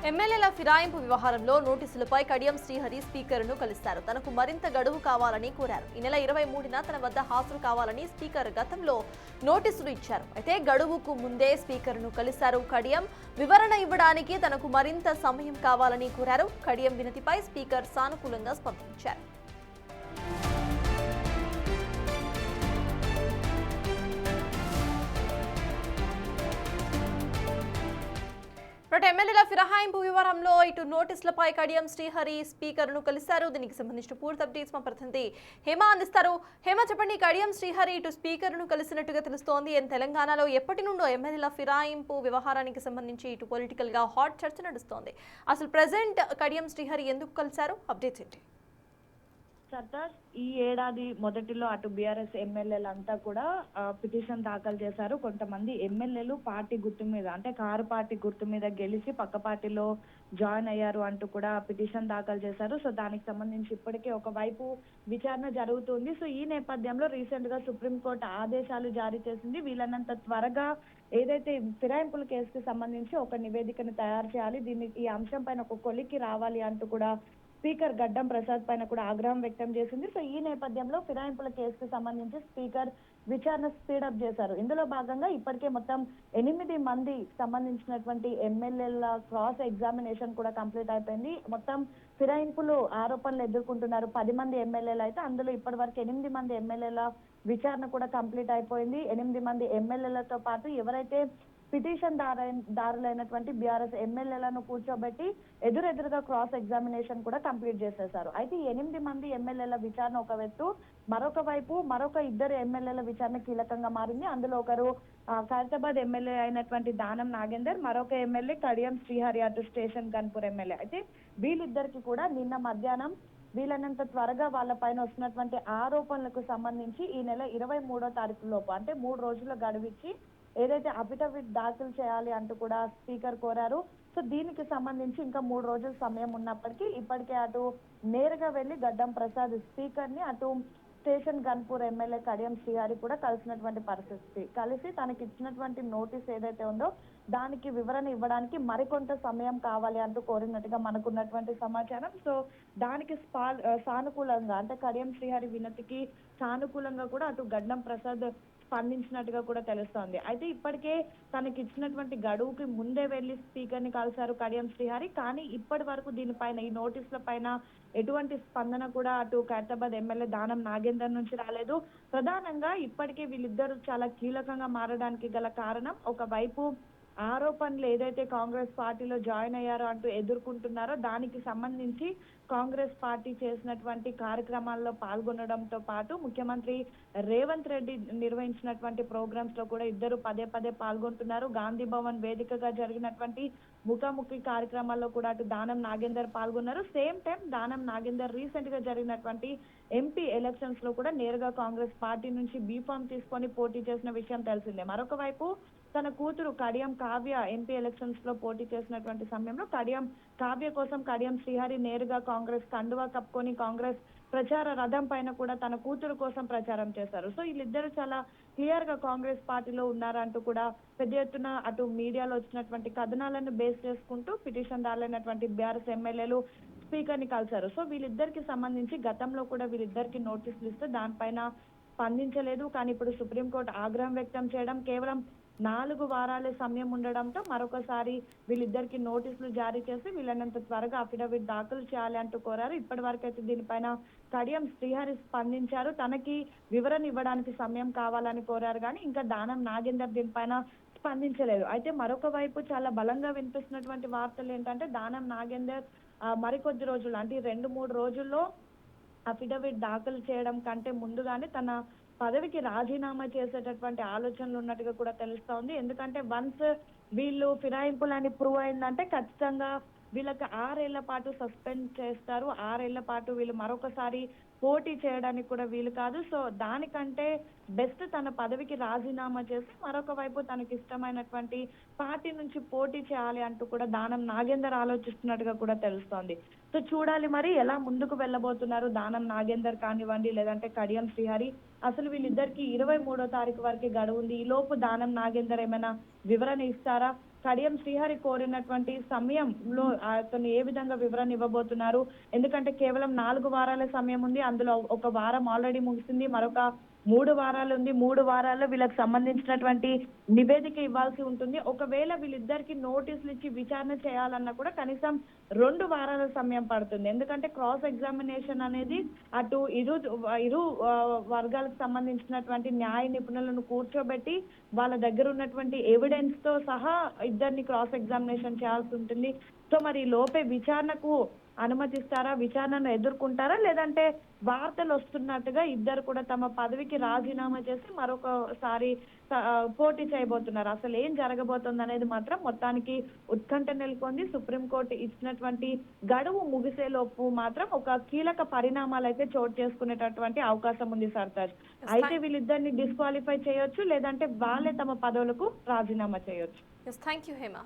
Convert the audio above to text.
ఎమ్మెల్యేల ఫిరాయింపు వ్యవహారంలో నోటీసులపై కడియం శ్రీహరి స్పీకర్ను కలిశారు. తనకు మరింత గడువు కావాలని కోరారు. ఈ నెల 23న తన వద్ద హాజరు కావాలని స్పీకర్ గతంలో నోటీసులు ఇచ్చారు. అయితే గడువుకు ముందే స్పీకర్ను కలిశారు కడియం. వివరణ ఇవ్వడానికి తనకు మరింత సమయం కావాలని కోరారు. కడియం వినతిపై స్పీకర్ సానుకూలంగా స్పందించారు. ఎమ్మెల్యేల ఫిరాయింపు వ్యవహారంలో ఇటు నోటీసులపై కడియం శ్రీహరి స్పీకర్ను కలిశారు. దీనికి సంబంధించిన పూర్తి అప్డేట్స్ మా ప్రతినిధి హేమ అందిస్తారు. హేమ, చెప్పండి, కడియం శ్రీహరి ఇటు స్పీకర్ను కలిసినట్టుగా తెలుస్తోంది. తెలంగాణలో ఎప్పటి నుండో ఎమ్మెల్యేల ఫిరాయింపు వ్యవహారానికి సంబంధించి ఇటు పొలిటికల్ గా హాట్ చర్చ నడుస్తోంది. అసలు ప్రెసెంట్ కడియం శ్రీహరి ఎందుకు కలిశారు? అప్డేట్స్ ఏంటి? సర్దార్, ఈ ఏడాది మొదటిలో అటు బీఆర్ఎస్ ఎమ్మెల్యేలంతా కూడా పిటిషన్ దాఖలు చేశారు. కొంతమంది ఎమ్మెల్యేలు పార్టీ గుర్తు మీద, అంటే కారు పార్టీ గుర్తు మీద గెలిచి పక్క పార్టీలో జాయిన్ అయ్యారు అంటూ కూడా పిటిషన్ దాఖలు చేశారు. సో దానికి సంబంధించి ఇప్పటికే ఒకవైపు విచారణ జరుగుతుంది. సో ఈ నేపథ్యంలో రీసెంట్ గా సుప్రీంకోర్టు ఆదేశాలు జారీ చేసింది. వీళ్ళనంత త్వరగా ఏదైతే ఫిరాయింపుల కేసుకి సంబంధించి ఒక నివేదికను తయారు చేయాలి, ఈ అంశం పైన ఒక కొలిక్కి రావాలి అంటూ కూడా స్పీకర్ గడ్డం ప్రసాద్ పైన కూడా ఆగ్రహం వ్యక్తం చేసింది. సో ఈ నేపథ్యంలో ఫిరాయింపుల కేసుకు సంబంధించి స్పీకర్ విచారణ స్పీడప్ చేశారు. ఇందులో భాగంగా ఇప్పటికే మొత్తం 8 మంది సంబంధించినటువంటి ఎమ్మెల్యేల క్రాస్ ఎగ్జామినేషన్ కూడా కంప్లీట్ అయిపోయింది. మొత్తం ఫిరాయింపులు ఆరోపణలు ఎదుర్కొంటున్నారు 10 మంది ఎమ్మెల్యేలు. అయితే అందులో ఇప్పటి వరకు 8 మంది ఎమ్మెల్యేల విచారణ కూడా కంప్లీట్ అయిపోయింది. 8 మంది ఎమ్మెల్యేలతో పాటు ఎవరైతే పిటిషన్ దారులైనటువంటి బీఆర్ఎస్ ఎమ్మెల్యేలను కూర్చోబెట్టి ఎదురెదురుగా క్రాస్ ఎగ్జామినేషన్ కూడా కంప్లీట్ చేసేశారు. అయితే 8 మంది ఎమ్మెల్యేల విచారణ ఒక వైపు, మరొక వైపు మరొక 2 ఎమ్మెల్యేల విచారణ కీలకంగా మారింది. అందులో ఒకరు ఖైరతాబాద్ ఎమ్మెల్యే అయినటువంటి దానం నాగేందర్, మరొక ఎమ్మెల్యే కడియం శ్రీహరి అటు స్టేషన్ గన్పూర్ ఎమ్మెల్యే. అయితే వీళ్ళిద్దరికి కూడా నిన్న మధ్యాహ్నం వీళ్ళనంత త్వరగా వాళ్ళ పైన వస్తున్నటువంటి ఆరోపణలకు సంబంధించి ఈ నెల 23వ తారీఖు లోపు, అంటే 3 రోజుల గడువిచ్చి ఏదైతే అఫిడవిట్ దాఖలు చేయాలి అంటూ కూడా స్పీకర్ కోరారు. సో దీనికి సంబంధించి ఇంకా 3 రోజుల సమయం ఉన్నప్పటికీ ఇప్పటికే అటు నేరుగా వెళ్లి గడ్డం ప్రసాద్ స్పీకర్ ని అటు స్టేషన్ గన్పూర్ ఎమ్మెల్యే కడియం శ్రీహరి కూడా కలిసినటువంటి పరిస్థితి. కలిసి తనకి ఇచ్చినటువంటి నోటీస్ ఏదైతే ఉందో దానికి వివరణ ఇవ్వడానికి మరికొంత సమయం కావాలి అంటూ కోరినట్టుగా మనకున్నటువంటి సమాచారం. సో దానికి సానుకూలంగా, అంటే కడియం శ్రీహరి వినతికి సానుకూలంగా కూడా అటు గడ్డం ప్రసాద్ స్పందించినట్టుగా కూడా తెలుస్తోంది. అయితే ఇప్పటికే తనకి ఇచ్చినటువంటి గడువుకి ముందే వెళ్లి స్పీకర్ ని కలిశారు కడియం శ్రీహరి. కానీ ఇప్పటి వరకు దీనిపైన, ఈ నోటీసుల పైన ఎటువంటి స్పందన కూడా అటు ఖైరతాబాద్ ఎమ్మెల్యే దానం నాగేందర్ నుంచి రాలేదు. ప్రధానంగా ఇప్పటికే వీళ్ళిద్దరూ చాలా కీలకంగా మారడానికి గల కారణం, ఒకవైపు ఆరోపణలు ఏదైతే కాంగ్రెస్ పార్టీలో జాయిన్ అయ్యారో అంటూ ఎదుర్కొంటున్నారో దానికి సంబంధించి కాంగ్రెస్ పార్టీ చేసినటువంటి కార్యక్రమాల్లో పాల్గొనడంతో పాటు ముఖ్యమంత్రి రేవంత్ రెడ్డి నిర్వహించినటువంటి ప్రోగ్రామ్స్ లో కూడా ఇద్దరు పదే పాల్గొంటున్నారు. గాంధీ భవన్ వేదికగా జరిగినటువంటి ముఖాముఖి కార్యక్రమాల్లో కూడా అటు దానం నాగేందర్ పాల్గొన్నారు. Same time Danam Nagender recent గా జరిగినటువంటి ఎంపీ ఎలక్షన్స్ లో కూడా నేరుగా కాంగ్రెస్ పార్టీ నుంచి బీఫామ్ తీసుకొని పోటీ చేసిన విషయం తెలిసిందే. మరొక వైపు తన కూతురు కడియం కావ్య ఎంపీ ఎలక్షన్స్ లో పోటీ చేసినటువంటి సమయంలో కావ్య కోసం కడియం శ్రీహరి నేరుగా కాంగ్రెస్ కండువా కప్పుకొని కాంగ్రెస్ ప్రచార రథం పైన కూడా తన కూతురు కోసం ప్రచారం చేశారు. సో వీళ్ళిద్దరూ చాలా క్లియర్ గా కాంగ్రెస్ పార్టీలో ఉన్నారంటూ కూడా పెద్ద ఎత్తున అటు మీడియాలో వచ్చినటువంటి కథనాలను బేస్ చేసుకుంటూ పిటిషన్ దారులైనటువంటి బీఆర్ఎస్ ఎమ్మెల్యేలు స్పీకర్ ని కలిశారు. సో వీళ్ళిద్దరికి సంబంధించి గతంలో కూడా వీళ్ళిద్దరికి నోటీసులు ఇస్తే దానిపైన స్పందించలేదు. కానీ ఇప్పుడు సుప్రీంకోర్టు ఆగ్రహం వ్యక్తం చేయడం, కేవలం 4 వారాలే సమయం ఉండడంతో మరొకసారి వీళ్ళిద్దరికి నోటీసులు జారీ చేసి వీళ్ళనంత త్వరగా అఫిడవిట్ దాఖలు చేయాలి అంటూ కోరారు. ఇప్పటి వరకు అయితే దీనిపైన కడియం శ్రీహరి స్పందించారు. తనకి వివరణ ఇవ్వడానికి సమయం కావాలని కోరారు, కానీ ఇంకా దానం నాగేందర్ దీనిపైన స్పందించలేదు. అయితే మరొక వైపు చాలా బలంగా వినిపిస్తున్నటువంటి వార్తలు ఏంటంటే దానం నాగేందర్ మరికొద్ది రోజులు, అంటే 2-3 రోజుల్లో అఫిడవిట్ దాఖలు చేయడం కంటే ముందుగానే తన పదవికి రాజీనామా చేసేటటువంటి ఆలోచనలు ఉన్నట్టుగా కూడా తెలుస్తోంది. ఎందుకంటే వన్స్ వీళ్ళు ఫిరాయింపులని ప్రూవ్ అయిందంటే ఖచ్చితంగా వీళ్ళకి 6 ఏళ్ల పాటు సస్పెండ్ చేస్తారు. 6 ఏళ్ల పాటు వీళ్ళు మరొకసారి పోటీ చేయడానికి కూడా వీలు కాదు. సో దానికంటే బెస్ట్ తన పదవికి రాజీనామా చేసి మరొక వైపు తనకి ఇష్టమైనటువంటి పార్టీ నుంచి పోటీ చేయాలి అంటూ కూడా దానం నాగేందర్ ఆలోచిస్తున్నట్టుగా కూడా తెలుస్తోంది. సో చూడాలి మరి ఎలా ముందుకు వెళ్ళబోతున్నారు దానం నాగేందర్ కానివ్వండి, లేదంటే కడియం శ్రీహరి. అసలు వీళ్ళిద్దరికి 23వ తారీఖు వరకు గడువు ఉంది. ఈ లోపు దానం నాగేందర్ ఏమైనా వివరణ ఇస్తారా? కడియం శ్రీహరి కోరినటువంటి సమయంలో అతను ఏ విధంగా వివరణ ఇవ్వబోతున్నారు? ఎందుకంటే కేవలం 4 వారాల సమయం ఉంది. అందులో ఒక వారం ఆల్రెడీ ముగిసింది. మరొక 3 వారాలు ఉంది. 3 వారాల్లో వీళ్ళకి సంబంధించినటువంటి నివేదిక ఇవ్వాల్సి ఉంటుంది. ఒకవేళ వీళ్ళిద్దరికి నోటీసులు ఇచ్చి విచారణ చేయాలన్నా కూడా కనీసం 2 వారాల సమయం పడుతుంది. ఎందుకంటే క్రాస్ ఎగ్జామినేషన్ అనేది అటు ఇరు వర్గాలకు సంబంధించినటువంటి న్యాయ నిపుణులను కూర్చోబెట్టి వాళ్ళ దగ్గర ఉన్నటువంటి ఎవిడెన్స్ తో సహా ఇద్దరిని క్రాస్ ఎగ్జామినేషన్ చేయాల్సి ఉంటుంది. సో మరి ఈ లోపే విచారణకు అనుమతిస్తారా? విచారణను ఎదుర్కొంటారా? లేదంటే వార్తలు వస్తున్నట్టుగా ఇద్దరు కూడా తమ పదవికి రాజీనామా చేసి మరొకసారి పోటీ చేయబోతున్నారు. అసలు ఏం జరగబోతుంది అనేది మాత్రం మొత్తానికి ఉత్కంఠ నెలకొంది. సుప్రీంకోర్టు ఇచ్చినటువంటి గడువు ముగిసేలోపు మాత్రం ఒక కీలక పరిణామాలు అయితే చోటు చేసుకునేటటువంటి అవకాశం ఉంది సర్తాజ్. అయితే వీళ్ళిద్దరిని డిస్క్వాలిఫై చేయొచ్చు, లేదంటే వాళ్ళే తమ పదవులకు రాజీనామా చేయొచ్చు. Thank you Hema.